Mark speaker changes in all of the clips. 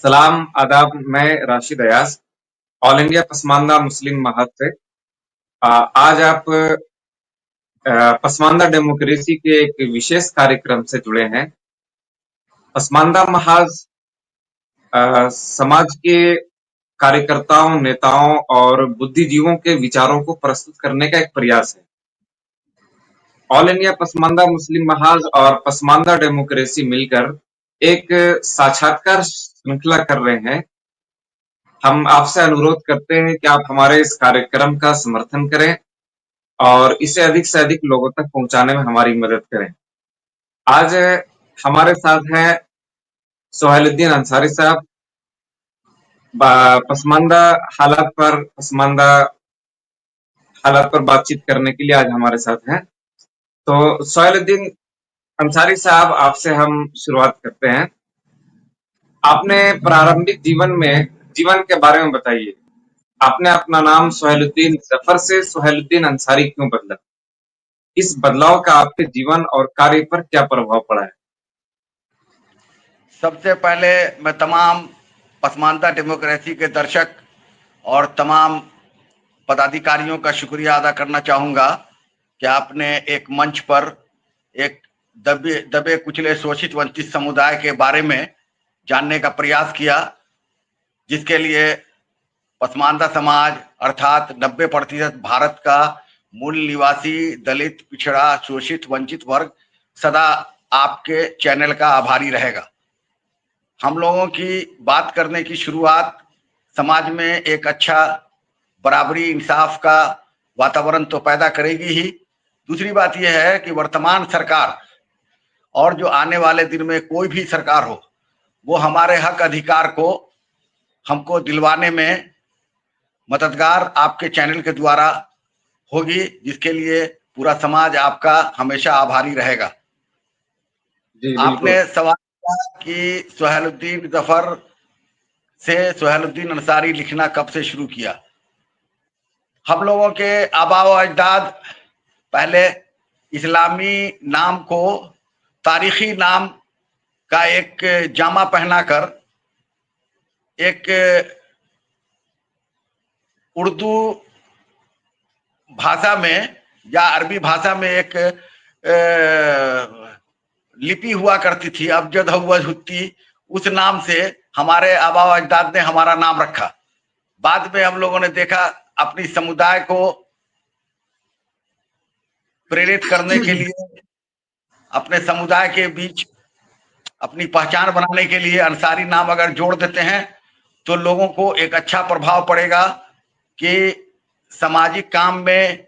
Speaker 1: सलाम आदाब। मैं राशिद अयाज ऑल इंडिया पसमानदा मुस्लिम महाज से। आज आप पसमानदा डेमोक्रेसी के एक विशेष कार्यक्रम से जुड़े हैं। पसमानदा महाज समाज के कार्यकर्ताओं, नेताओं और बुद्धिजीवों के विचारों को प्रस्तुत करने का एक प्रयास है। ऑल इंडिया पसमानदा मुस्लिम महाज और पसमानदा डेमोक्रेसी मिलकर एक साक्षात्कार श्रृंखला कर रहे हैं। हम आपसे अनुरोध करते हैं कि आप हमारे इस कार्यक्रम का समर्थन करें और इसे अधिक से अधिक लोगों तक पहुंचाने में हमारी मदद करें। आज हमारे साथ हैं सोहेलुद्दीन अंसारी साहब। पसमानदा हालात पर बातचीत करने के लिए आज हमारे साथ हैं। तो सोहेलुद्दीन अंसारी साहब, आपसे हम शुरुआत करते हैं। आपने प्रारंभिक जीवन के बारे में बताइए। आपने अपना नाम सोहेलुद्दीन जफर से सोहेलुद्दीन अंसारी क्यों बदला? इस बदलाव का आपके जीवन और कार्य पर क्या प्रभाव पड़ा है?
Speaker 2: सबसे पहले मैं तमाम पसमानदा डेमोक्रेसी के दर्शक और तमाम पदाधिकारियों का शुक्रिया अदा करना चाहूँगा कि आपने एक मंच पर एक दबे कुचले शोषित वंचित समुदाय के बारे में जानने का प्रयास किया, जिसके लिए पसमानदा समाज अर्थात 90% भारत का मूल निवासी दलित, पिछड़ा, शोषित, वंचित वर्ग सदा आपके चैनल का आभारी रहेगा। हम लोगों की बात करने की शुरुआत समाज में एक अच्छा बराबरी, इंसाफ का वातावरण तो पैदा करेगी ही। दूसरी बात यह है कि वर्तमान सरकार और जो आने वाले दिन में कोई भी सरकार हो, वो हमारे हक अधिकार को हमको दिलवाने में मददगार आपके चैनल के द्वारा होगी, जिसके लिए पूरा समाज आपका हमेशा आभारी रहेगा।
Speaker 1: जी,
Speaker 2: आपने
Speaker 1: बिल्कुल।
Speaker 2: सवाल किया कि सोहेलुद्दीन जफर से सोहेलुद्दीन अंसारी लिखना कब से शुरू किया। हम लोगों के आबा व अजदाद पहले इस्लामी नाम को तारीखी नाम का एक जामा पहनाकर एक उर्दू भाषा में या अरबी भाषा में एक लिपि हुआ करती थी, अबजद हव्वज हुत्ती, उस नाम से हमारे आबा व अजदाद ने हमारा नाम रखा। बाद में हम लोगों ने देखा अपनी समुदाय को प्रेरित करने के लिए, अपने समुदाय के बीच अपनी पहचान बनाने के लिए अंसारी नाम अगर जोड़ देते हैं तो लोगों को एक अच्छा प्रभाव पड़ेगा कि सामाजिक काम में,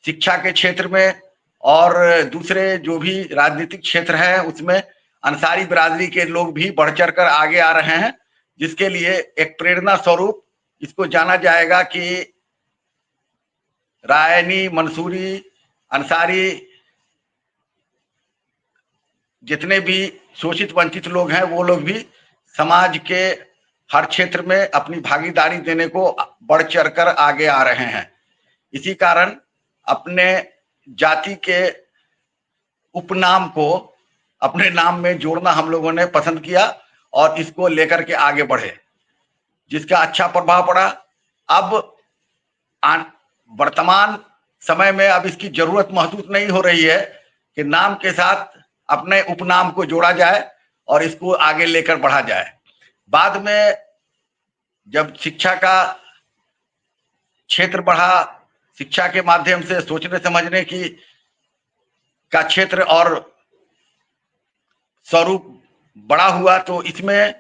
Speaker 2: शिक्षा के क्षेत्र में और दूसरे जो भी राजनीतिक क्षेत्र है उसमें अंसारी बिरादरी के लोग भी बढ़ चढ़ कर आगे आ रहे हैं, जिसके लिए एक प्रेरणा स्वरूप इसको जाना जाएगा कि रायनी, मंसूरी, अंसारी, जितने भी शोषित वंचित लोग हैं वो लोग भी समाज के हर क्षेत्र में अपनी भागीदारी देने को बढ़ चढ़कर आगे आ रहे हैं। इसी कारण अपने जाति के उपनाम को अपने नाम में जोड़ना हम लोगों ने पसंद किया और इसको लेकर के आगे बढ़े, जिसका अच्छा प्रभाव पड़ा। अब वर्तमान समय में अब इसकी जरूरत महसूस नहीं हो रही है कि नाम के साथ अपने उपनाम को जोड़ा जाए और इसको आगे लेकर बढ़ा जाए। बाद में जब शिक्षा का क्षेत्र बढ़ा, शिक्षा के माध्यम से सोचने समझने की का क्षेत्र और स्वरूप बड़ा हुआ, तो इसमें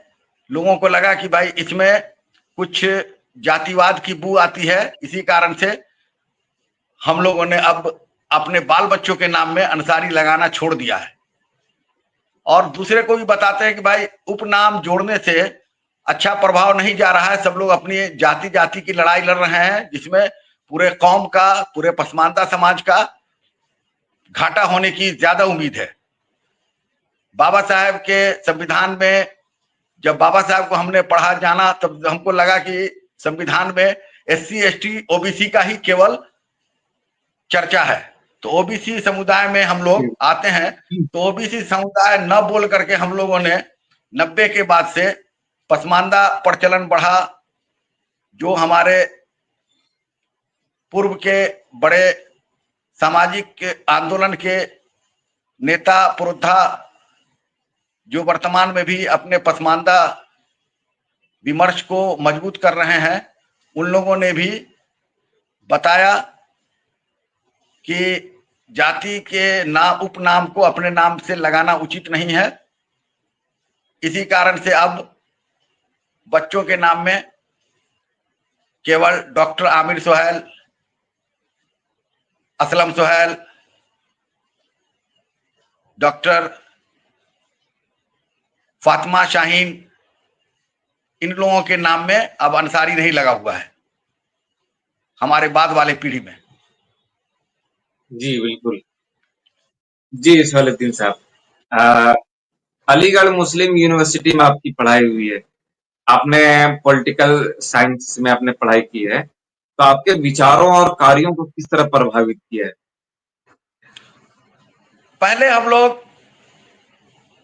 Speaker 2: लोगों को लगा कि भाई इसमें कुछ जातिवाद की बू आती है। इसी कारण से हम लोगों ने अब अपने बाल बच्चों के नाम में अंसारी लगाना छोड़ दिया है और दूसरे को भी बताते हैं कि भाई उपनाम जोड़ने से अच्छा प्रभाव नहीं जा रहा है। सब लोग अपनी जाति की लड़ाई लड़ रहे हैं, जिसमें पूरे कौम का, पूरे पसमानदा समाज का घाटा होने की ज्यादा उम्मीद है। बाबा साहब के संविधान में जब बाबा साहब को हमने पढ़ा जाना, तब हमको लगा कि संविधान में SC ST OBC का ही केवल चर्चा है। तो OBC समुदाय में हम लोग आते हैं, तो OBC समुदाय न बोल करके हम लोगों ने 90 के बाद से पसमानदा प्रचलन बढ़ा। जो हमारे पूर्व के बड़े सामाजिक आंदोलन के नेता पुरोधा जो वर्तमान में भी अपने पसमानदा विमर्श को मजबूत कर रहे हैं, उन लोगों ने भी बताया कि जाति के नाम उपनाम को अपने नाम से लगाना उचित नहीं है। इसी कारण से अब बच्चों के नाम में केवल डॉक्टर आमिर सुहैल, असलम सुहैल, डॉक्टर फातिमा शाहीन, इन लोगों के नाम में अब अंसारी नहीं लगा हुआ है हमारे बाद वाले पीढ़ी में।
Speaker 1: जी, बिल्कुल। जी, सवालुद्दीन साहब, अ, अलीगढ़ मुस्लिम यूनिवर्सिटी में आपकी पढ़ाई हुई है। आपने पॉलिटिकल साइंस में आपने पढ़ाई की है, तो आपके विचारों और कार्यों को किस तरह प्रभावित किया है?
Speaker 2: पहले हम लोग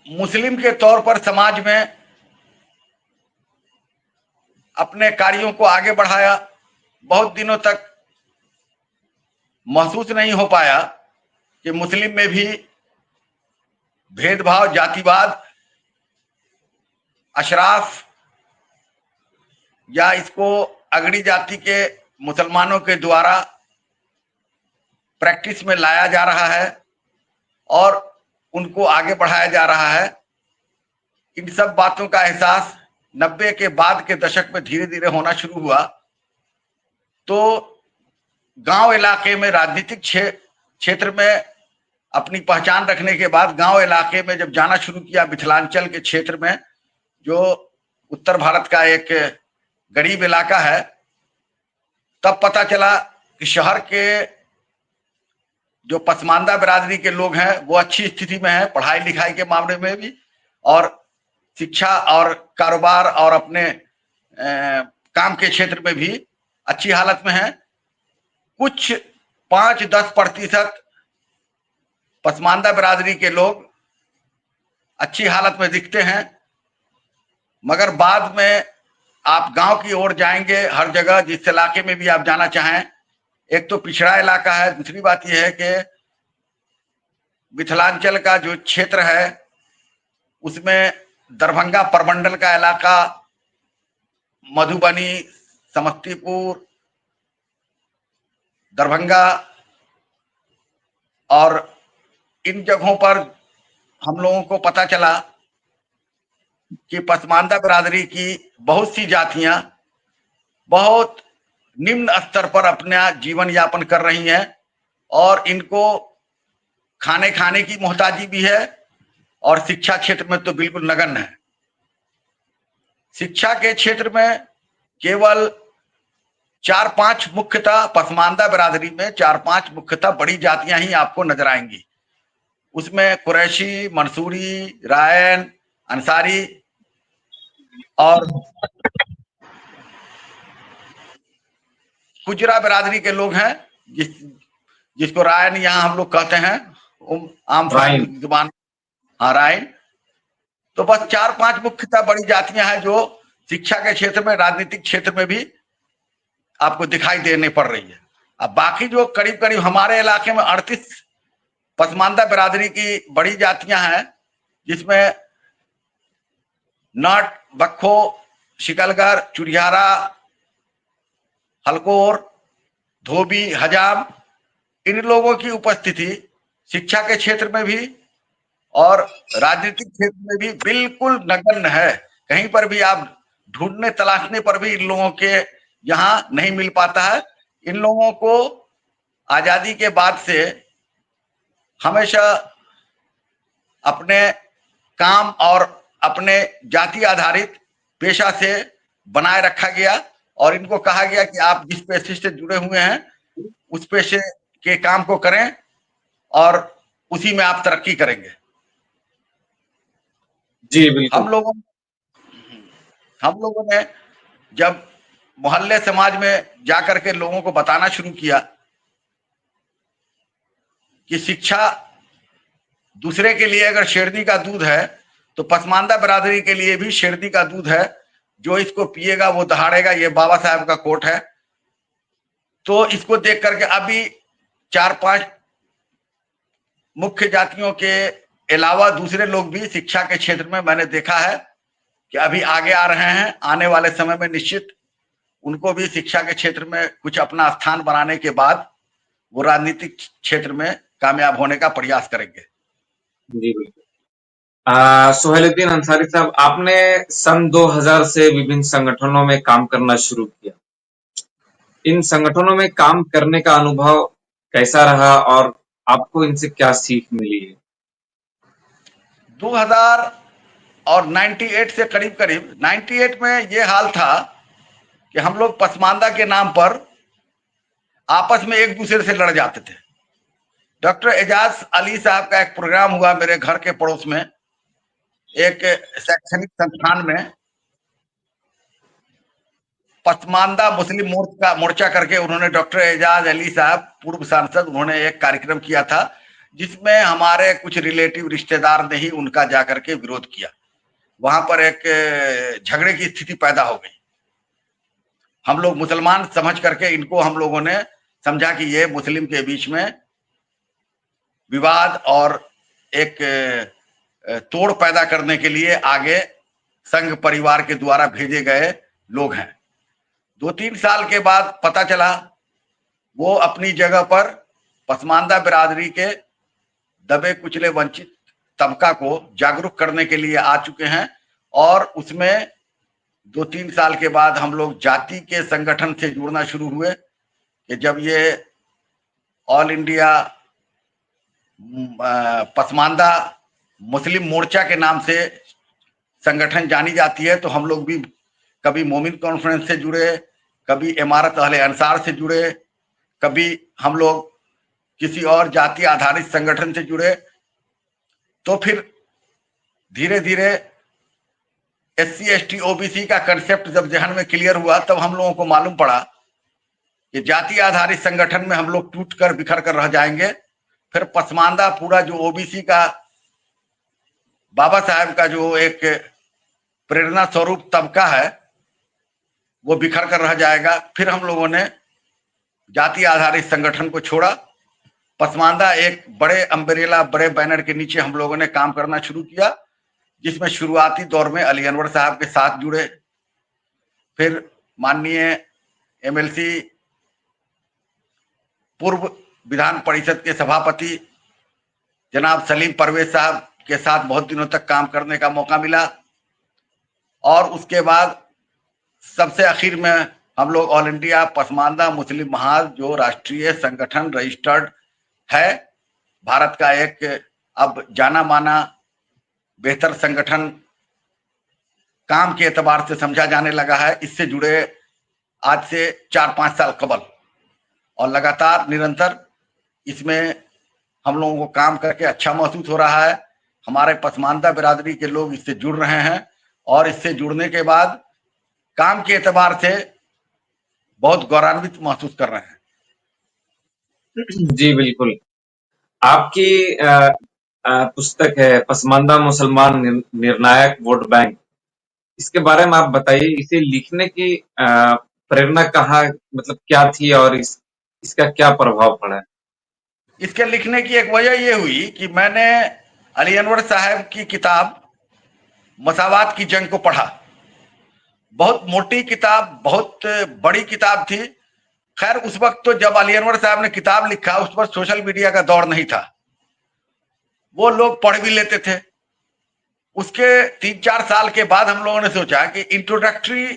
Speaker 2: मुस्लिम के तौर पर समाज में अपने कार्यों को आगे बढ़ाया। बहुत दिनों तक महसूस नहीं हो पाया कि मुस्लिम में भी भेदभाव, जातिवाद, अशराफ या इसको अगड़ी जाति के मुसलमानों के द्वारा प्रैक्टिस में लाया जा रहा है और उनको आगे बढ़ाया जा रहा है। इन सब बातों का एहसास 90 के बाद के दशक में धीरे धीरे होना शुरू हुआ। तो गांव इलाके में राजनीतिक क्षेत्र में अपनी पहचान रखने के बाद गांव इलाके में जब जाना शुरू किया, मिथिलांचल के क्षेत्र में, जो उत्तर भारत का एक गरीब इलाका है, तब पता चला कि शहर के जो पसमानदा बिरादरी के लोग हैं वो अच्छी स्थिति में हैं, पढ़ाई लिखाई के मामले में भी और शिक्षा और कारोबार और अपने काम के क्षेत्र में भी अच्छी हालत में हैं। कुछ 5-10% पसमानदा बिरादरी के लोग अच्छी हालत में दिखते हैं, मगर बाद में आप गांव की ओर जाएंगे, हर जगह जिस इलाके में भी आप जाना चाहें, एक तो पिछड़ा इलाका है, दूसरी बात यह है कि मिथिलांचल का जो क्षेत्र है उसमें दरभंगा प्रमंडल का इलाका, मधुबनी, समस्तीपुर, दरभंगा और इन जगहों पर हम लोगों को पता चला कि पसमानदा बिरादरी की बहुत सी जातियां बहुत निम्न स्तर पर अपना जीवन यापन कर रही हैं और इनको खाने की मोहताजी भी है और शिक्षा क्षेत्र में तो बिल्कुल नगण्य है। शिक्षा के क्षेत्र में केवल 4-5 मुख्यतः पसमानदा बिरादरी में 4-5 मुख्यतः बड़ी जातियां ही आपको नजर आएंगी। उसमें कुरैशी, मंसूरी, रायन, अंसारी और गुजरा बिरादरी के लोग हैं, जिसको रायन यहाँ हम लोग कहते हैं आम जुबान। हाँ, रायन। तो बस 4-5 मुख्यतः बड़ी जातियां हैं जो शिक्षा के क्षेत्र में, राजनीतिक क्षेत्र में भी आपको दिखाई देने पड़ रही है। अब बाकी जो करीब करीब हमारे इलाके में 38 पसमानदा बिरादरी की बड़ी जातियां हैं, जिसमें नट, बक्खो, शिकलगर, चुरियारा, हलकोर, धोबी, हजाम, इन लोगों की उपस्थिति शिक्षा के क्षेत्र में भी और राजनीतिक क्षेत्र में भी बिल्कुल नगण्य है। कहीं पर भी आप ढूंढने तलाशने पर भी इन लोगों के यहाँ नहीं मिल पाता है। इन लोगों को आजादी के बाद से हमेशा अपने काम और अपने जाति आधारित पेशा से बनाए रखा गया और इनको कहा गया कि आप जिस पेशे से जुड़े हुए हैं उस पेशे के काम को करें और उसी में आप तरक्की करेंगे।
Speaker 1: जी, बिल्कुल।
Speaker 2: हम लोगों ने जब मोहल्ले समाज में जाकर के लोगों को बताना शुरू किया कि शिक्षा दूसरे के लिए अगर शेरनी का दूध है तो पसमानदा बिरादरी के लिए भी शेरनी का दूध है जो इसको पिएगा वो दहाड़ेगा, ये बाबा साहब का कोट है। तो इसको देख करके अभी 4-5 मुख्य जातियों के अलावा दूसरे लोग भी शिक्षा के क्षेत्र में मैंने देखा है कि अभी आगे आ रहे हैं। आने वाले समय में निश्चित उनको भी शिक्षा के क्षेत्र में कुछ अपना स्थान बनाने के बाद वो राजनीतिक क्षेत्र में कामयाब होने का प्रयास करेंगे।
Speaker 1: जी बिल्कुल। सुहेलुद्दीन अंसारी साहब, आपने सन 2000 से विभिन्न संगठनों में काम करना शुरू किया। इन संगठनों में काम करने का अनुभव कैसा रहा और आपको इनसे क्या सीख मिली है?
Speaker 2: 2000 और 98 से करीब करीब 98 में ये हाल था कि हम लोग पसमानदा के नाम पर आपस में एक दूसरे से लड़ जाते थे। डॉक्टर एजाज अली साहब का एक प्रोग्राम हुआ मेरे घर के पड़ोस में, एक शैक्षणिक संस्थान में पसमानदा मुस्लिम मोर्चा करके उन्होंने, डॉक्टर एजाज अली साहब पूर्व सांसद, उन्होंने एक कार्यक्रम किया था जिसमें हमारे कुछ रिलेटिव रिश्तेदार ने ही उनका जाकर के विरोध किया। वहां पर एक झगड़े की स्थिति पैदा हो गई। हम लोग मुसलमान समझ करके इनको हम लोगों ने समझा कि ये मुस्लिम के बीच में विवाद और एक तोड़ पैदा करने के लिए आगे संघ परिवार के द्वारा भेजे गए लोग हैं। 2-3 साल के बाद पता चला वो अपनी जगह पर पसमानदा बिरादरी के दबे कुचले वंचित तबका को जागरूक करने के लिए आ चुके हैं। और उसमें 2-3 साल के बाद हम लोग जाति के संगठन से जुड़ना शुरू हुए कि जब ये ऑल इंडिया पसमानदा मुस्लिम मोर्चा के नाम से संगठन जानी जाती है, तो हम लोग भी कभी मोमिन कॉन्फ्रेंस से जुड़े, कभी इमारत अहले अंसार से जुड़े, कभी हम लोग किसी और जाति आधारित संगठन से जुड़े। तो फिर धीरे धीरे SC ST OBC का कंसेप्ट जब जहन में क्लियर हुआ, तब हम लोगों को मालूम पड़ा कि जाति आधारित संगठन में हम लोग टूट कर बिखर कर रह जाएंगे। फिर पसमानदा पूरा जो OBC का बाबा साहब का जो एक प्रेरणा स्वरूप तबका है वो बिखर कर रह जाएगा। फिर हम लोगों ने जाति आधारित संगठन को छोड़ा। पसमानदा एक बड़े अम्ब्रेला, बड़े बैनर के नीचे हम लोगों ने काम करना शुरू किया, जिसमें शुरुआती दौर में अली अनवर साहब के साथ जुड़े। फिर माननीय MLC पूर्व विधान परिषद के सभापति जनाब सलीम परवेज साहब के साथ बहुत दिनों तक काम करने का मौका मिला। और उसके बाद सबसे आखिर में हम लोग ऑल इंडिया पसमानदा मुस्लिम महाज, जो राष्ट्रीय संगठन रजिस्टर्ड है, भारत का एक अब जाना माना बेहतर संगठन काम के एतबार से समझा जाने लगा है, इससे जुड़े आज से 4-5 साल कबल। और लगातार निरंतर इसमें हम लोगों को काम करके अच्छा महसूस हो रहा है। हमारे पसमानदा बिरादरी के लोग इससे जुड़ रहे हैं और इससे जुड़ने के बाद काम के एतबार से बहुत गौरवान्वित महसूस कर रहे हैं।
Speaker 1: जी बिल्कुल। आपकी पुस्तक है पसमानदा मुसलमान निर्णायक वोट बैंक, इसके बारे में आप बताइए। इसे लिखने की प्रेरणा कहाँ, मतलब क्या थी और इसका क्या प्रभाव पड़ा है?
Speaker 2: इसके लिखने की एक वजह यह हुई कि मैंने अली अनवर साहब की किताब मसावात की जंग को पढ़ा। बहुत मोटी किताब, बहुत बड़ी किताब थी। खैर उस वक्त तो जब अली अनवर साहब ने किताब लिखा, उस पर सोशल मीडिया का दौर नहीं था, वो लोग पढ़ भी लेते थे। उसके 3-4 साल के बाद हम लोगों ने सोचा कि इंट्रोडक्टरी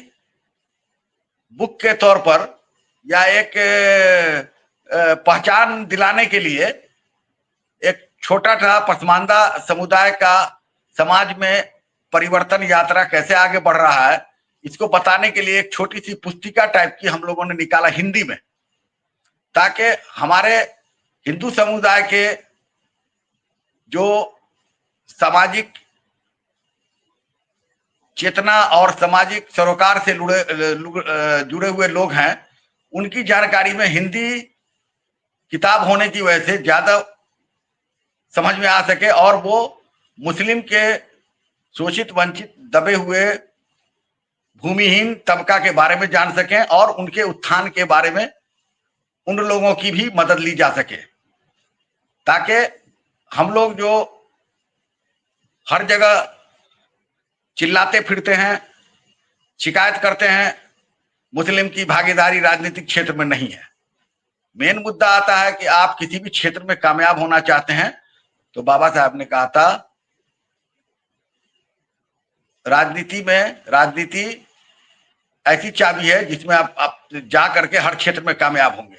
Speaker 2: बुक के तौर पर या एक पहचान दिलाने के लिए एक छोटा सा पसमानदा समुदाय का समाज में परिवर्तन यात्रा कैसे आगे बढ़ रहा है, इसको बताने के लिए एक छोटी सी पुस्तिका टाइप की हम लोगों ने निकाला हिंदी में, ताकि हमारे हिंदू समुदाय के जो सामाजिक चेतना और सामाजिक सरोकार से जुड़े हुए लोग हैं, उनकी जानकारी में हिंदी किताब होने की वजह से ज्यादा समझ में आ सके और वो मुस्लिम के शोषित वंचित दबे हुए भूमिहीन तबका के बारे में जान सकें और उनके उत्थान के बारे में उन लोगों की भी मदद ली जा सके, ताकि हम लोग जो हर जगह चिल्लाते फिरते हैं, शिकायत करते हैं, मुस्लिम की भागीदारी राजनीतिक क्षेत्र में नहीं है। मेन मुद्दा आता है कि आप किसी भी क्षेत्र में कामयाब होना चाहते हैं, तो बाबा साहब ने कहा था राजनीति ऐसी चाबी है जिसमें आप जा करके हर क्षेत्र में कामयाब होंगे।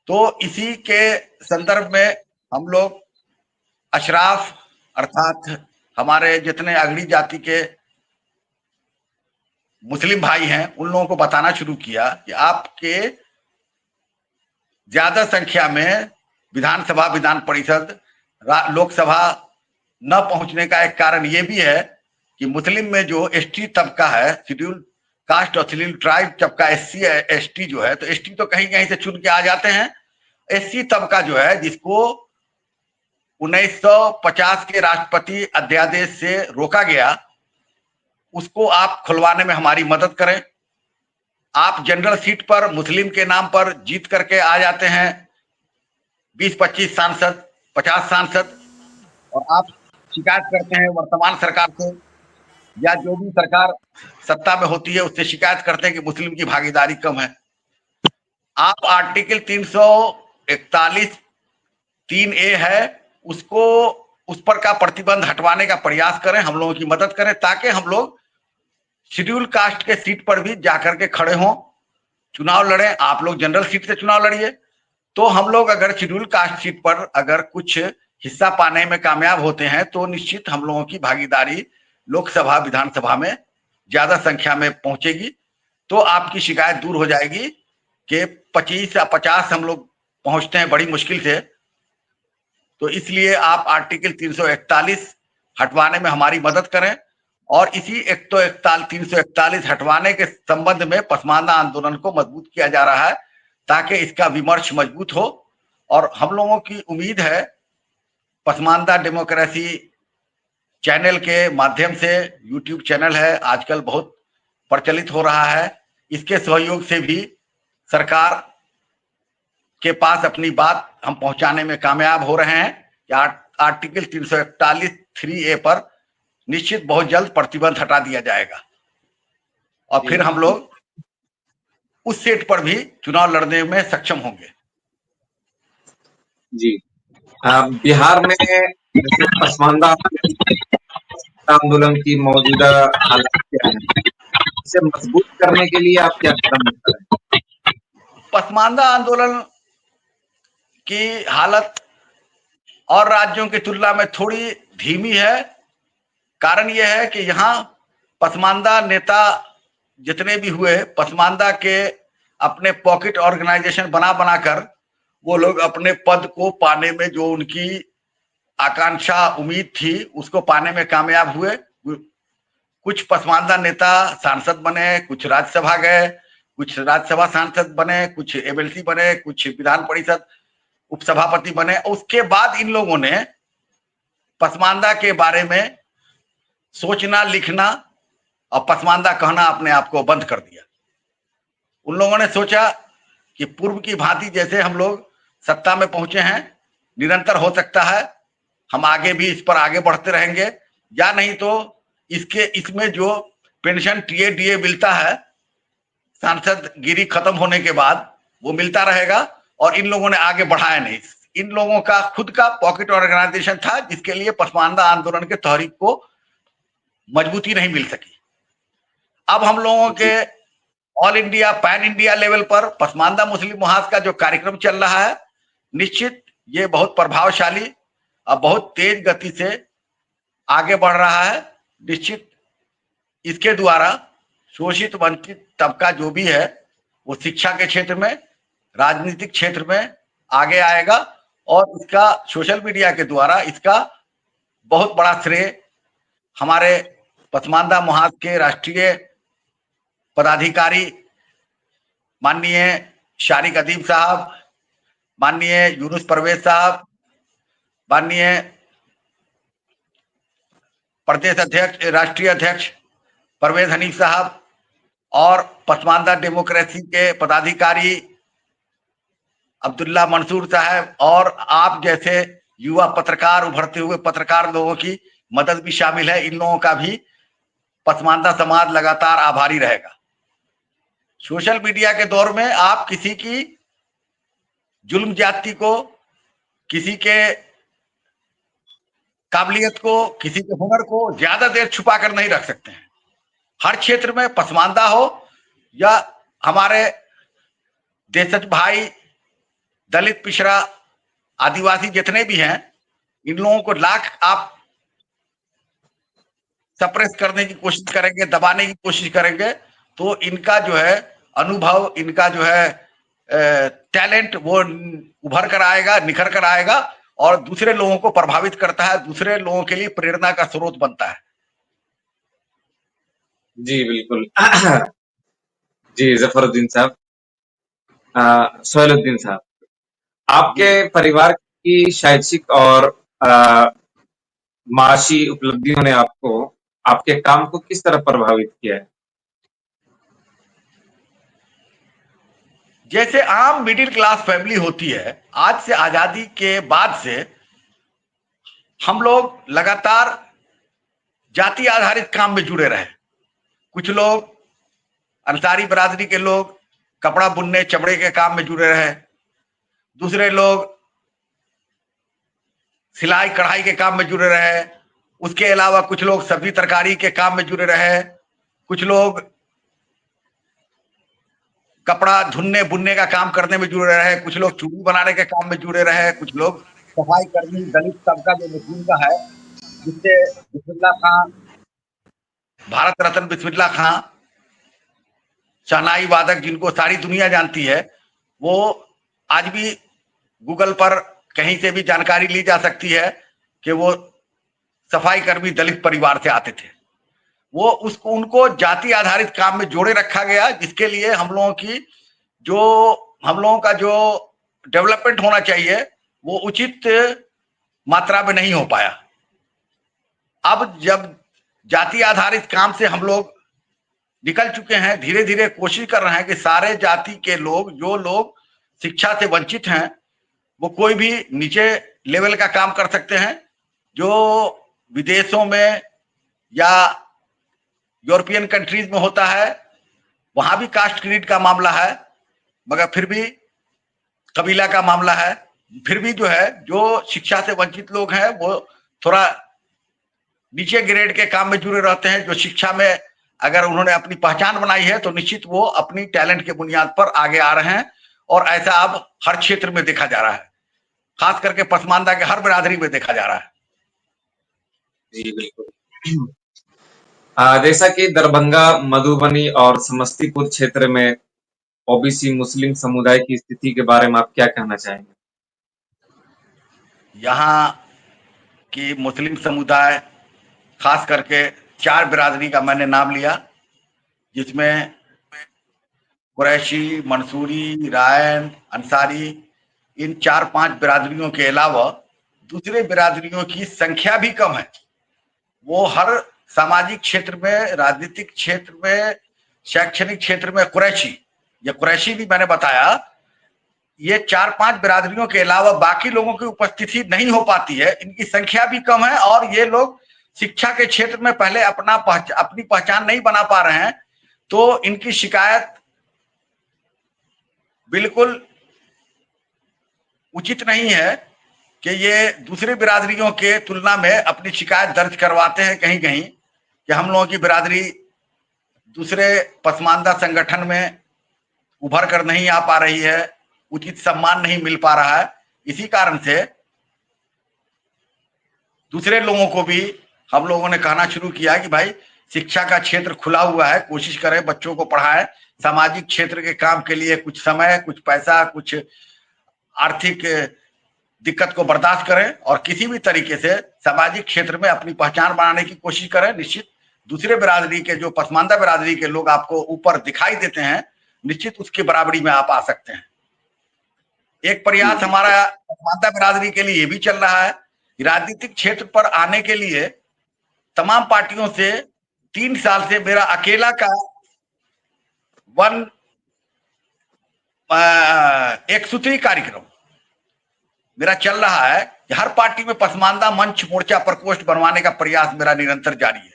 Speaker 2: तो इसी के संदर्भ में हम लोग अशराफ अर्थात हमारे जितने अगड़ी जाति के मुस्लिम भाई हैं, उन लोगों को बताना शुरू किया कि आपके ज्यादा संख्या में विधानसभा, विधान परिषद, लोकसभा न पहुंचने का एक कारण यह भी है कि मुस्लिम में जो एसटी तबका है, शेड्यूल कास्ट और शेड्यूल ट्राइब तबका, एससी एसटी जो है, तो एसटी तो कहीं कहीं से चुन के आ जाते हैं। एससी तबका जो है, जिसको 1950 के राष्ट्रपति अध्यादेश से रोका गया, उसको आप खुलवाने में हमारी मदद करें। आप जनरल सीट पर मुस्लिम के नाम पर जीत करके आ जाते हैं 20-25 सांसद, 50 सांसद, और आप शिकायत करते हैं वर्तमान सरकार से या जो भी सरकार सत्ता में होती है उससे शिकायत करते हैं कि मुस्लिम की भागीदारी कम है। आप आर्टिकल 341 3A है, उसको उस पर का प्रतिबंध हटवाने का प्रयास करें, हम लोगों की मदद करें, ताकि हम लोग शेड्यूल कास्ट के सीट पर भी जाकर के खड़े हों, चुनाव लड़ें। आप लोग जनरल सीट से चुनाव लड़िए, तो हम लोग अगर शेड्यूल कास्ट सीट पर अगर कुछ हिस्सा पाने में कामयाब होते हैं तो निश्चित हम लोगों की भागीदारी लोकसभा, विधानसभा में ज्यादा संख्या में पहुंचेगी, तो आपकी शिकायत दूर हो जाएगी कि 25 या 50 हम लोग पहुंचते हैं बड़ी मुश्किल से। तो इसलिए आप आर्टिकल 341 हटवाने में हमारी मदद करें, और इसी 341 हटवाने के संबंध में पसमानदा आंदोलन को मजबूत किया जा रहा है, ताकि इसका विमर्श मजबूत हो। और हम लोगों की उम्मीद है पसमानदा डेमोक्रेसी चैनल के माध्यम से, यूट्यूब चैनल है आजकल बहुत प्रचलित हो रहा है, इसके सहयोग से भी सरकार के पास अपनी बात हम पहुंचाने में कामयाब हो रहे हैं कि आर्टिकल 341 3A पर निश्चित बहुत जल्द प्रतिबंध हटा दिया जाएगा, और फिर हम लोग उस सीट पर भी चुनाव लड़ने में सक्षम होंगे।
Speaker 1: जी, बिहार में जैसे पसमानदा आंदोलन की मौजूदा हालत क्या है, इसे मजबूत करने के लिए आप क्या कदम उठा रहे हैं?
Speaker 2: पसमानदा आंदोलन की हालत और राज्यों की तुलना में थोड़ी धीमी है। कारण यह है कि यहाँ पसमानदा नेता जितने भी हुए, पसमानदा के अपने पॉकेट ऑर्गेनाइजेशन बना बनाकर वो लोग अपने पद को पाने में जो उनकी आकांक्षा, उम्मीद थी, उसको पाने में कामयाब हुए। कुछ पसमानदा नेता सांसद बने, कुछ राज्यसभा गए, कुछ राज्यसभा सांसद बने, कुछ एमएलसी बने, कुछ विधान परिषद उपसभापति बने। उसके बाद इन लोगों ने पसमानदा के बारे में सोचना, लिखना और पसमानदा कहना अपने आप को बंद कर दिया। उन लोगों ने सोचा कि पूर्व की भांति जैसे हम लोग सत्ता में पहुंचे हैं, निरंतर हो सकता है हम आगे भी इस पर आगे बढ़ते रहेंगे, या नहीं तो इसमें जो पेंशन टीए डीए मिलता है सांसद गिरी खत्म होने के बाद, वो मिलता रहेगा, और इन लोगों ने आगे बढ़ाया नहीं। इन लोगों का खुद का पॉकेट ऑर्गेनाइजेशन था, जिसके लिए पसमानदा आंदोलन के तहरीक को मजबूती नहीं मिल सकी। अब हम लोगों के all India, pan India level पर पसमानदा मुस्लिम महाज का जो कार्यक्रम चल रहा है, निश्चित ये बहुत प्रभावशाली और बहुत तेज गति से आगे बढ़ रहा है। निश्चित इसके द्वारा शोषित वंचित तबका जो भी है वो शिक्षा के क्षेत्र में, राजनीतिक क्षेत्र में आगे आएगा, और इसका सोशल मीडिया के द्वारा इसका बहुत बड़ा श्रेय हमारे पसमानदा महाज के राष्ट्रीय पदाधिकारी माननीय शारिक अदीब साहब, माननीय यूनुस परवेज साहब, माननीय प्रदेश अध्यक्ष, राष्ट्रीय अध्यक्ष परवेज हनीफ साहब, और पसमानदा डेमोक्रेसी के पदाधिकारी अब्दुल्ला मंसूर साहब और आप जैसे युवा पत्रकार, उभरते हुए पत्रकार लोगों की मदद भी शामिल है। इन लोगों का भी पसमानदा समाज लगातार आभारी रहेगा। सोशल मीडिया के दौर में आप किसी की जुल्म ज्यादती को, किसी के काबिलियत को, किसी के हुनर को ज्यादा देर छुपा कर नहीं रख सकते हैं। हर क्षेत्र में पसमानदा हो या हमारे देशज भाई, दलित, पिछड़ा, आदिवासी जितने भी हैं, इन लोगों को लाख आप सप्रेस करने की कोशिश करेंगे, दबाने की कोशिश करेंगे, तो इनका जो है अनुभव, इनका जो है टैलेंट वो उभर कर आएगा, निखर कर आएगा और दूसरे लोगों को प्रभावित करता है, दूसरे लोगों के लिए प्रेरणा का स्रोत बनता है।
Speaker 1: जी बिल्कुल। जी जफरुद्दीन साहब, सोहेलुद्दीन साहब,
Speaker 2: जी,
Speaker 1: आपके परिवार की शैक्षिक और अ, माशी उपलब्धियों ने आपको आपके काम को किस तरह प्रभावित किया है?
Speaker 2: जैसे आम मिडिल क्लास फैमिली होती है, आज से आजादी के बाद से हम लोग लगातार जाति आधारित काम में जुड़े रहे। कुछ लोग, अंसारी बरादरी के लोग कपड़ा बुनने, चमड़े के काम में जुड़े रहे। दूसरे लोग सिलाई कढ़ाई के काम में जुड़े रहे। उसके अलावा कुछ लोग सब्जी तरकारी के काम में जुड़े रहे। कुछ लोग कपड़ा धुलने बुनने का काम करने में जुड़े रहे। कुछ लोग चूड़ी बनाने के काम में जुड़े रहे। कुछ लोग सफाई कर्मी, दलित तबका जो मुस्लिम का है, जिससे बिस्मिल्लाह खां, भारत रत्न बिस्मिल्लाह खां, शहनाई वादक जिनको सारी दुनिया जानती है, वो आज भी गूगल पर कहीं से भी जानकारी ली जा सकती है कि वो सफाई कर्मी दलित परिवार से आते थे। वो उसको उनको जाति आधारित काम में जोड़े रखा गया, जिसके लिए हम लोगों की जो हम लोगों का जो डेवलपमेंट होना चाहिए वो उचित मात्रा में नहीं हो पाया। अब जब जाति आधारित काम से हम लोग निकल चुके हैं, धीरे धीरे कोशिश कर रहे हैं कि सारे जाति के लोग, जो लोग शिक्षा से वंचित हैं, वो कोई भी नीचे लेवल का काम कर सकते हैं। जो विदेशों में या यूरोपियन कंट्रीज में होता है, वहां भी कास्ट क्रीड का मामला है, मगर फिर भी कबीला का मामला है। फिर भी जो है, जो शिक्षा से वंचित लोग हैं वो थोड़ा नीचे ग्रेड के काम में जुड़े रहते हैं। जो शिक्षा में अगर उन्होंने अपनी पहचान बनाई है तो निश्चित वो अपनी टैलेंट के बुनियाद पर आगे आ रहे हैं, और ऐसा अब हर क्षेत्र में देखा जा रहा है, खास करके पसमानदा के हर बिरादरी में देखा जा रहा है।
Speaker 1: जी बिल्कुल। जैसा कि दरभंगा, मधुबनी और समस्तीपुर क्षेत्र में ओबीसी मुस्लिम समुदाय की स्थिति के बारे में आप क्या कहना चाहेंगे?
Speaker 2: यहाँ की मुस्लिम समुदाय, खास करके 4 बिरादरी का मैंने नाम लिया, जिसमें कुरैशी, मंसूरी, रायन, अंसारी, इन 4-5 बिरादरियों के अलावा दूसरे बिरादरियों की संख्या भी कम है। वो हर सामाजिक क्षेत्र में, राजनीतिक क्षेत्र में, शैक्षणिक क्षेत्र में कुरैशी भी मैंने बताया, ये 4-5 बिरादरियों के अलावा बाकी लोगों की उपस्थिति नहीं हो पाती है। इनकी संख्या भी कम है और ये लोग शिक्षा के क्षेत्र में पहले अपनी पहचान नहीं बना पा रहे हैं। तो इनकी शिकायत बिल्कुल उचित नहीं है कि ये दूसरे बिरादरियों के तुलना में अपनी शिकायत दर्ज करवाते हैं कहीं कहीं कि हम लोगों की बिरादरी दूसरे पसमानदा संगठन में उभर कर नहीं आ पा रही है, उचित सम्मान नहीं मिल पा रहा है। इसी कारण से दूसरे लोगों को भी हम लोगों ने कहना शुरू किया कि भाई शिक्षा का क्षेत्र खुला हुआ है, कोशिश करें, बच्चों को पढ़ाएं, सामाजिक क्षेत्र के काम के लिए कुछ समय, कुछ पैसा, कुछ आर्थिक दिक्कत को बर्दाश्त करें और किसी भी तरीके से सामाजिक क्षेत्र में अपनी पहचान बनाने की कोशिश करें। निश्चित दूसरे बिरादरी के, जो पसमानदा बिरादरी के लोग आपको ऊपर दिखाई देते हैं, निश्चित उसकी बराबरी में आप आ सकते हैं। एक
Speaker 1: जी
Speaker 2: प्रयास
Speaker 1: बिल्कुल।
Speaker 2: हमारा पसमानदा बिरादरी के लिए ये भी चल रहा है, राजनीतिक क्षेत्र पर आने के लिए तमाम पार्टियों से 3 साल से मेरा अकेला का वन एक सूत्री कार्यक्रम मेरा चल रहा है कि हर पार्टी में पसमानदा मंच मोर्चा प्रकोष्ठ बनवाने का प्रयास मेरा निरंतर जारी है।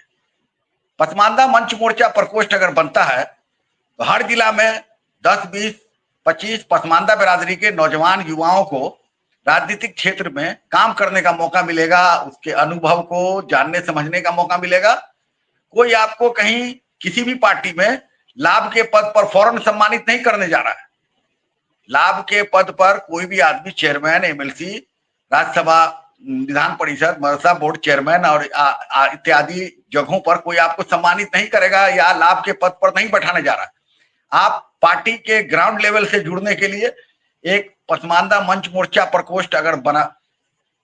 Speaker 2: पसमानदा मंच मोर्चा प्रकोष्ठ अगर बनता है तो हर जिला में 10, 20, 25 पसमानदा बिरादरी के नौजवान युवाओं को राजनीतिक क्षेत्र में काम करने का मौका मिलेगा, उसके अनुभव को जानने समझने का मौका मिलेगा। कोई आपको कहीं किसी भी पार्टी में लाभ के पद पर फौरन सम्मानित नहीं करने जा रहा है। लाभ के पद पर कोई भी आदमी चेयरमैन, एमएलसी, राज्यसभा, विधान परिषद, मदरसा बोर्ड चेयरमैन और इत्यादि जगहों पर कोई आपको सम्मानित नहीं करेगा या लाभ के पद पर नहीं बैठाने जा रहा है। आप पार्टी के ग्राउंड लेवल से जुड़ने के लिए एक पसमानदा मंच मोर्चा प्रकोष्ठ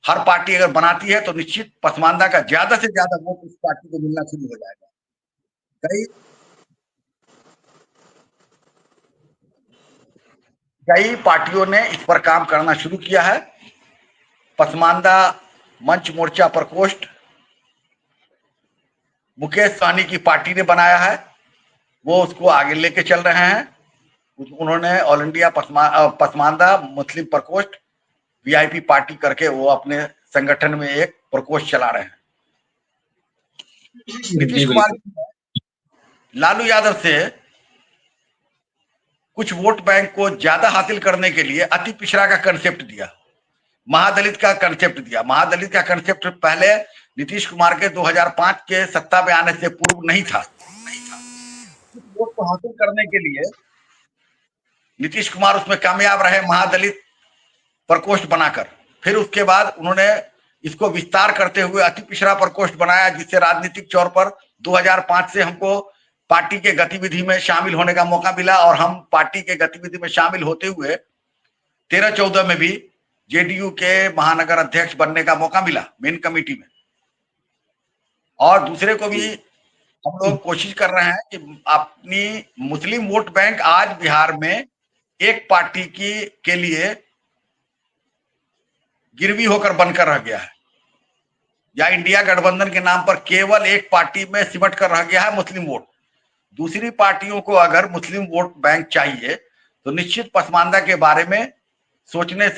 Speaker 2: हर पार्टी अगर बनाती है तो निश्चित पसमानदा का ज्यादा से ज्यादा वोट उस पार्टी को मिलना शुरू हो जाएगा। कई पार्टियों ने इस पर काम करना शुरू किया है। पसमानदा मंच मोर्चा प्रकोष्ठ मुकेश सहनी की पार्टी ने बनाया है, वो उसको आगे लेके चल रहे हैं। उन्होंने ऑल इंडिया पसमानदा मुस्लिम प्रकोष्ठ वीआईपी पार्टी करके वो अपने संगठन में एक प्रकोष्ठ चला रहे हैं। नीतीश कुमार लालू यादव से कुछ वोट बैंक को ज्यादा हासिल करने के लिए अति पिछड़ा का कंसेप्ट दिया, महादलित का कंसेप्ट दिया। महादलित का कंसेप्ट पहले नीतीश कुमार के 2005 के सत्ता में आने से पूर्व नहीं था। वोट को हासिल करने के लिए नीतीश कुमार उसमें कामयाब रहे, महादलित प्रकोष्ठ बनाकर। फिर उसके बाद उन्होंने इसको विस्तार करते हुए अति पिछड़ा प्रकोष्ठ बनाया, जिससे राजनीतिक तौर पर 2005 से हमको पार्टी के गतिविधि में शामिल होने का मौका मिला और हम पार्टी के गतिविधि में शामिल होते हुए 13-14 में भी जेडीयू के महानगर अध्यक्ष बनने का मौका मिला मेन कमेटी में। और दूसरे को भी हम लोग कोशिश कर रहे हैं कि अपनी मुस्लिम वोट बैंक आज बिहार में एक पार्टी के लिए गिरवी होकर बनकर रह गया है, या इंडिया गठबंधन के नाम पर केवल एक पार्टी में सिमट कर रह गया है मुस्लिम वोट। दूसरी पार्टियों को अगर मुस्लिम वोट बैंक चाहिए तो निश्चित पसमानदा के बारे में सोचना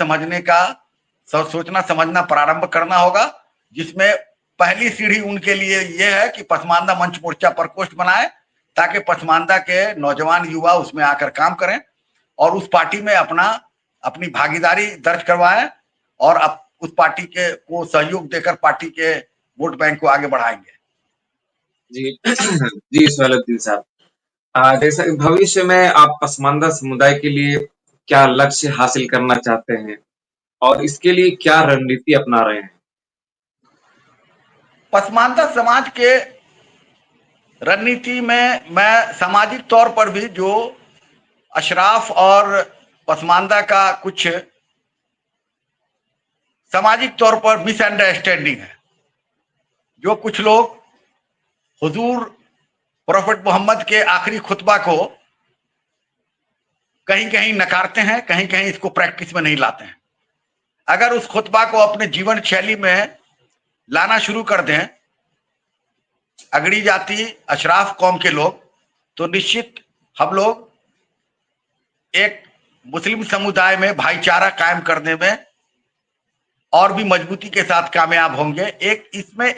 Speaker 2: समझना प्रारंभ करना होगा, जिसमें पहली सीढ़ी उनके लिए यह है कि पसमानदा मंच मोर्चा प्रकोष्ठ बनाए, ताकि पसमानदा के नौजवान युवा उसमें आकर काम करें और उस पार्टी में अपनी भागीदारी दर्ज करवाएं और उस पार्टी को सहयोग देकर पार्टी के वोट बैंक को आगे बढ़ाएंगे।
Speaker 1: जी जी सुहेलुद्दीन साहब, जैसा भविष्य में आप पसमानदा समुदाय के लिए क्या लक्ष्य हासिल करना चाहते हैं और इसके लिए क्या रणनीति अपना रहे हैं?
Speaker 2: पसमानदा समाज के रणनीति में मैं सामाजिक तौर पर भी जो अशराफ और पसमानदा का कुछ सामाजिक तौर पर मिसअंडरस्टैंडिंग है, जो कुछ लोग हुजूर प्रोफेट मोहम्मद के आखिरी खुतबा को कहीं कहीं नकारते हैं, कहीं कहीं इसको प्रैक्टिस में नहीं लाते हैं। अगर उस खुतबा को अपने जीवन शैली में लाना शुरू कर दें अगड़ी जाति अशराफ कौम के लोग, तो निश्चित हम लोग एक मुस्लिम समुदाय में भाईचारा कायम करने में और भी मजबूती के साथ कामयाब होंगे। इसमें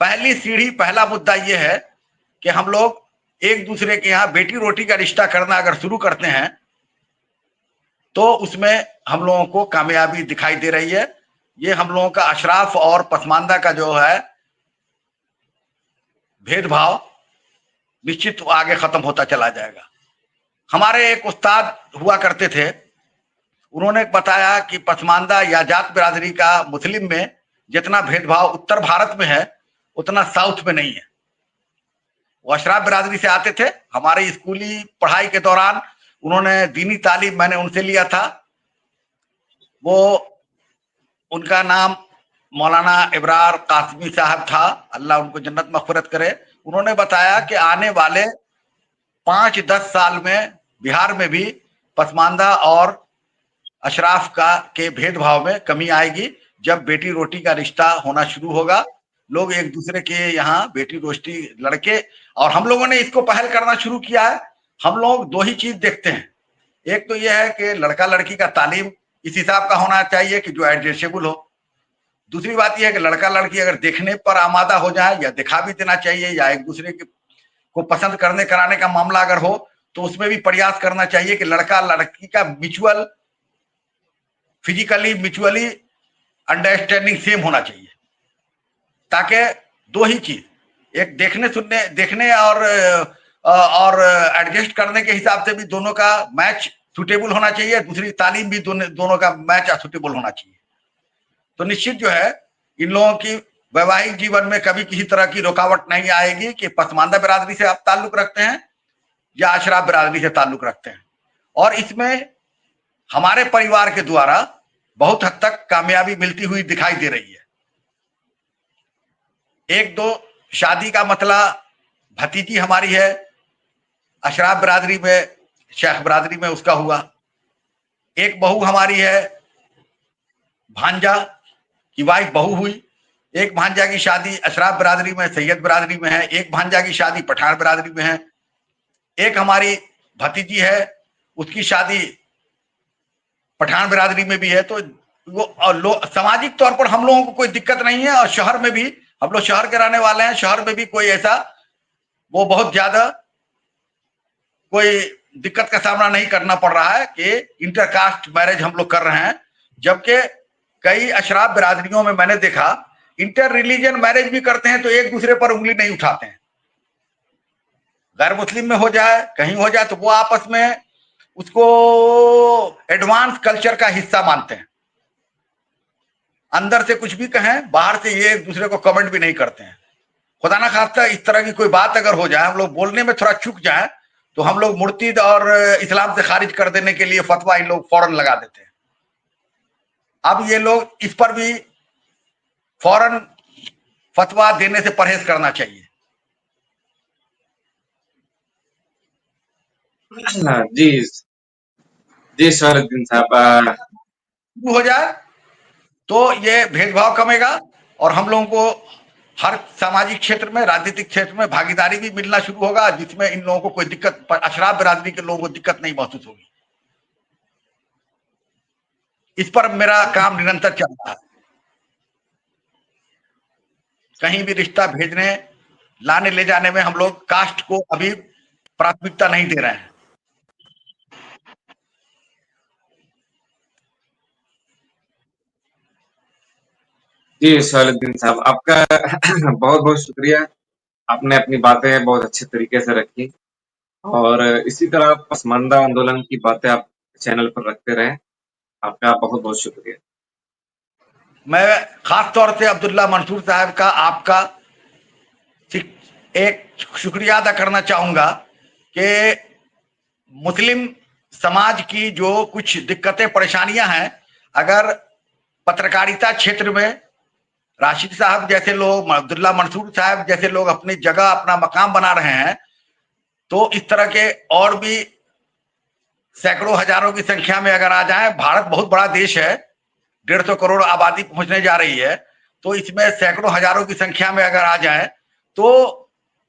Speaker 2: पहली सीढ़ी, पहला मुद्दा यह है कि हम लोग एक दूसरे के यहाँ बेटी रोटी का रिश्ता करना अगर शुरू करते हैं तो उसमें हम लोगों को कामयाबी दिखाई दे रही है। ये हम लोगों का अशराफ और पसमानदा का जो है भेदभाव निश्चित आगे खत्म होता चला जाएगा। हमारे एक उस्ताद हुआ करते थे, उन्होंने बताया कि पसमानदा या जात बिरादरी का मुस्लिम में जितना भेदभाव उत्तर भारत में है उतना साउथ में नहीं है। वो अशराफ बिरादरी से आते थे, हमारे स्कूली पढ़ाई के दौरान उन्होंने दीनी तालीम मैंने उनसे लिया था। वो उनका नाम मौलाना इब्रार कासमी साहब था, अल्लाह उनको जन्नत मग़फ़िरत करे। उन्होंने बताया कि आने वाले 5-10 साल में बिहार में भी पसमानदा और अशराफ के भेदभाव में कमी आएगी, जब बेटी रोटी का रिश्ता होना शुरू होगा। लोग एक दूसरे के यहाँ बेटी रोटी लड़के, और हम लोगों ने इसको पहल करना शुरू किया है। हम लोग दो ही चीज देखते हैं। एक तो यह है कि लड़का लड़की का तालीम इस हिसाब का होना चाहिए कि जो एडजस्टेबल हो। दूसरी बात यह है कि लड़का लड़की अगर देखने पर आमादा हो जाए या दिखा भी देना चाहिए, या एक दूसरे को पसंद करने कराने का मामला अगर हो, तो उसमें भी प्रयास करना चाहिए कि लड़का लड़की का mutual physically mutually understanding same होना चाहिए, ताकि दो ही चीज, एक देखने और एडजस्ट करने के हिसाब से भी दोनों का मैच सुटेबल होना चाहिए, दूसरी तालीम भी दोनों का मैच सुटेबल होना चाहिए। तो निश्चित जो है इन लोगों की वैवाहिक जीवन में कभी किसी तरह की रुकावट नहीं आएगी कि पसमानदा बिरादरी से आप ताल्लुक रखते हैं या अशराफ बिरादरी से ताल्लुक रखते हैं। और इसमें हमारे परिवार के द्वारा बहुत हद तक कामयाबी मिलती हुई दिखाई दे रही है। एक दो शादी का मसला भतीजी हमारी है अशराफ बिरादरी में, शेख बिरादरी में उसका हुआ। एक बहू हमारी है, भांजा की वाइफ बहू हुई। एक भांजा की शादी अशराफ बिरादरी में, सैयद बिरादरी में है। एक भांजा की शादी पठान बिरादरी में है। एक हमारी भतीजी है, उसकी शादी पठान बिरादरी में भी है। तो वो सामाजिक तौर पर हम लोगों को कोई दिक्कत नहीं है। और शहर में भी, हम लोग शहर के रहने वाले हैं, शहर में भी कोई ऐसा वो बहुत ज्यादा कोई दिक्कत का सामना नहीं करना पड़ रहा है कि इंटरकास्ट मैरिज हम लोग कर रहे हैं। जबकि कई अशराफ बिरादरियों में मैंने देखा इंटर रिलीजन मैरिज भी करते हैं तो एक दूसरे पर उंगली नहीं उठाते हैं। गैर मुस्लिम में हो जाए, कहीं हो जाए, तो वो आपस में उसको एडवांस कल्चर का हिस्सा मानते हैं। अंदर से कुछ भी कहें, बाहर से ये एक दूसरे को कमेंट भी नहीं करते हैं। खुदा ना खास्ता इस तरह की कोई बात अगर हो जाए, हम लोग बोलने में थोड़ा चूक जाए, तो हम लोग मुर्तिद और इस्लाम से खारिज कर देने के लिए फतवा इन लोग फौरन लगा देते हैं। अब ये लोग इस पर भी फौरन फतवा देने से परहेज करना चाहिए।
Speaker 1: जी जी शरदीन साहब,
Speaker 2: हो जाए तो ये भेदभाव कमेगा और हम लोगों को हर सामाजिक क्षेत्र में, राजनीतिक क्षेत्र में भागीदारी भी मिलना शुरू होगा, जिसमें इन लोगों को कोई दिक्कत, अशराफ बिरादरी के लोगों को दिक्कत नहीं महसूस होगी। इस पर मेरा काम निरंतर चल रहा है। कहीं भी रिश्ता भेजने लाने ले जाने में हम लोग कास्ट को अभी प्राथमिकता नहीं दे रहे हैं।
Speaker 1: जी शरदीन साहब, आपका बहुत बहुत शुक्रिया। आपने अपनी बातें बहुत अच्छे तरीके से रखी और इसी तरह पसमानदा आंदोलन की बातें आप चैनल पर रखते रहें। आपका बहुत बहुत शुक्रिया।
Speaker 2: मैं खास तौर से अब्दुल्ला मंसूर साहब का, आपका एक शुक्रिया अदा करना चाहूंगा कि मुस्लिम समाज की जो कुछ दिक्कतें परेशानियां हैं, अगर पत्रकारिता क्षेत्र में राशिद साहब जैसे लोग, अब्दुल्ला मंसूर साहब जैसे लोग अपनी जगह, अपना मकाम बना रहे हैं, तो इस तरह के और भी सैकड़ों हजारों की संख्या में अगर आ जाए। भारत बहुत बड़ा देश है, 150 करोड़ आबादी पहुंचने जा रही है, तो इसमें सैकड़ों हजारों की संख्या में अगर आ जाए तो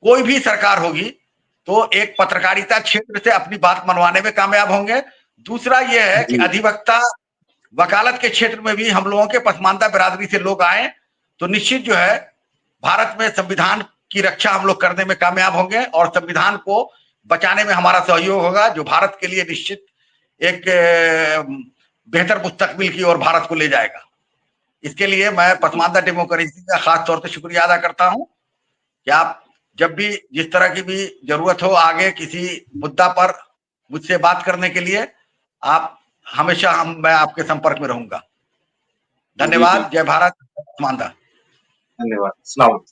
Speaker 2: कोई भी सरकार होगी तो एक पत्रकारिता क्षेत्र से अपनी बात मनवाने में कामयाब होंगे। दूसरा यह है कि
Speaker 1: जी
Speaker 2: अधिवक्ता वकालत के क्षेत्र में भी हम लोगों के पसमानदा बिरादरी से लोग आए तो निश्चित जो है भारत में संविधान की रक्षा हम लोग करने में कामयाब होंगे और संविधान को बचाने में हमारा सहयोग होगा, जो भारत के लिए निश्चित एक बेहतर मुस्तकबिल की ओर भारत को ले जाएगा। इसके लिए मैं पसमानदा डेमोक्रेसी का खास तौर से शुक्रिया अदा करता हूं कि आप जब भी जिस तरह की भी जरूरत हो आगे किसी मुद्दा पर मुझसे बात करने के लिए, आप हमेशा मैं आपके संपर्क में रहूंगा।
Speaker 1: जी
Speaker 2: धन्यवाद।
Speaker 1: बिल्कुल।
Speaker 2: जय भारत, पसमानदा।
Speaker 1: धन्यवाद। अस्सलाम वालेकुम।